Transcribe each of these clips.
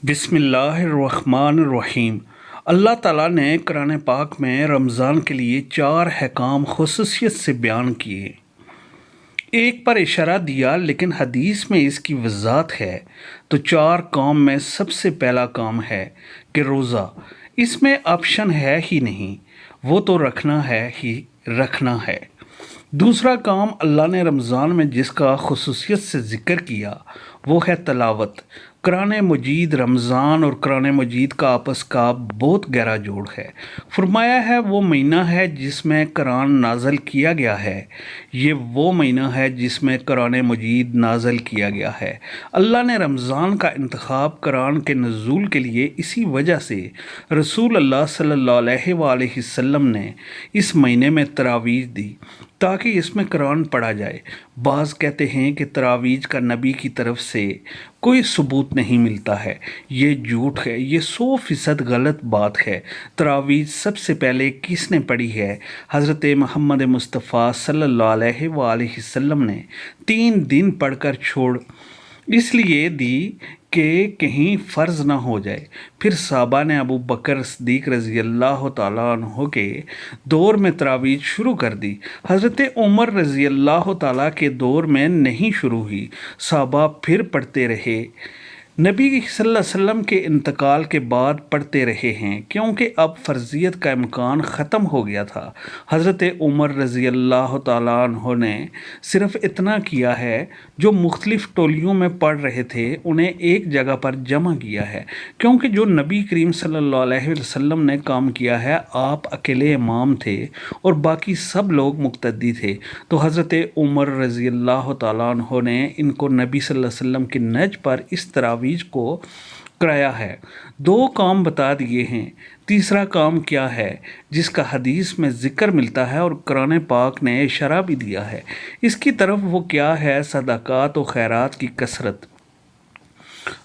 بسم اللہ الرحمن الرحیم۔ اللہ تعالیٰ نے قرآن پاک میں رمضان کے لیے 4 احکام خصوصیت سے بیان کیے۔ ایک پر اشارہ دیا لیکن حدیث میں اس کی وضاحت ہے تو 4 کام میں سب سے پہلا کام ہے کہ روزہ، اس میں آپشن ہے ہی نہیں، وہ تو رکھنا ہے ہی رکھنا ہے۔ دوسرا کام اللہ نے رمضان میں جس کا خصوصیت سے ذکر کیا وہ ہے تلاوت۔ قرآن مجید رمضان اور قرآن مجید کا آپس کا بہت گہرا جوڑ ہے۔ فرمایا ہے وہ مہینہ ہے جس میں قرآن نازل کیا گیا ہے، یہ وہ مہینہ ہے جس میں قرآن مجید نازل کیا گیا ہے۔ اللہ نے رمضان کا انتخاب قرآن کے نزول کے لیے اسی وجہ سے رسول اللہ صلی اللہ علیہ وآلہ وسلم نے اس مہینے میں تراویح دی تاکہ اس میں قرآن پڑھا جائے۔ بعض کہتے ہیں کہ تراویح کا نبی کی طرف سے کوئی ثبوت نہیں ملتا ہے، یہ جھوٹ ہے، یہ 100% غلط بات ہے۔ تراویح سب سے پہلے کس نے پڑھی ہے؟ حضرت محمد مصطفیٰ صلی اللہ علیہ وآلہ وسلم نے 3 دن پڑھ کر چھوڑ اس لیے دی کہ کہیں فرض نہ ہو جائے۔ پھر صحابہ نے ابو بکر صدیق رضی اللہ تعالیٰ عنہ کے دور میں تراویح شروع کر دی، حضرت عمر رضی اللہ تعالیٰ کے دور میں نہیں شروع ہوئی، صحابہ پھر پڑھتے رہے، نبی صلی اللہ علیہ وسلم کے انتقال کے بعد پڑھتے رہے ہیں کیونکہ اب فرضیت کا امکان ختم ہو گیا تھا۔ حضرت عمر رضی اللہ تعالیٰ عنہ نے صرف اتنا کیا ہے، جو مختلف ٹولیوں میں پڑھ رہے تھے انہیں ایک جگہ پر جمع کیا ہے، کیونکہ جو نبی کریم صلی اللہ علیہ وسلم نے کام کیا ہے آپ اکیلے امام تھے اور باقی سب لوگ مقتدی تھے، تو حضرت عمر رضی اللہ تعالیٰ عنہ نے ان کو نبی صلی اللہ علیہ وسلم کے نہج پر اس تراویح کو کرایا ہے۔ 2 کام بتا دیے ہیں، تیسرا کام کیا ہے جس کا حدیث میں ذکر ملتا ہے اور قرآن پاک نے اشارہ بھی دیا ہے اس کی طرف، وہ کیا ہے؟ صدقات و خیرات کی کثرت۔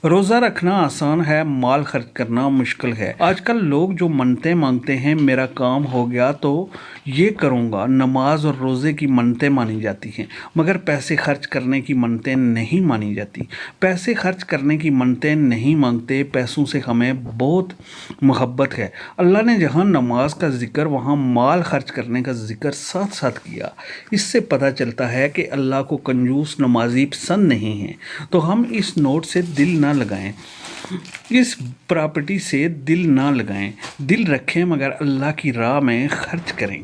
روزہ رکھنا آسان ہے، مال خرچ کرنا مشکل ہے۔ آج کل لوگ جو منتیں مانگتے ہیں، میرا کام ہو گیا تو یہ کروں گا، نماز اور روزے کی منتیں مانی جاتی ہیں مگر پیسے خرچ کرنے کی منتیں نہیں مانی جاتی۔ پیسے خرچ کرنے کی منتیں نہیں مانگتے، پیسوں سے ہمیں بہت محبت ہے۔ اللہ نے جہاں نماز کا ذکر وہاں مال خرچ کرنے کا ذکر ساتھ ساتھ کیا۔ اس سے پتہ چلتا ہے کہ اللہ کو کنجوس نمازی پسند نہیں ہیں، تو ہم اس نوٹ سے دل نہ لگائیں، اس پراپرٹی سے دل نہ لگائیں، دل رکھیں مگر اللہ کی راہ میں خرچ کریں۔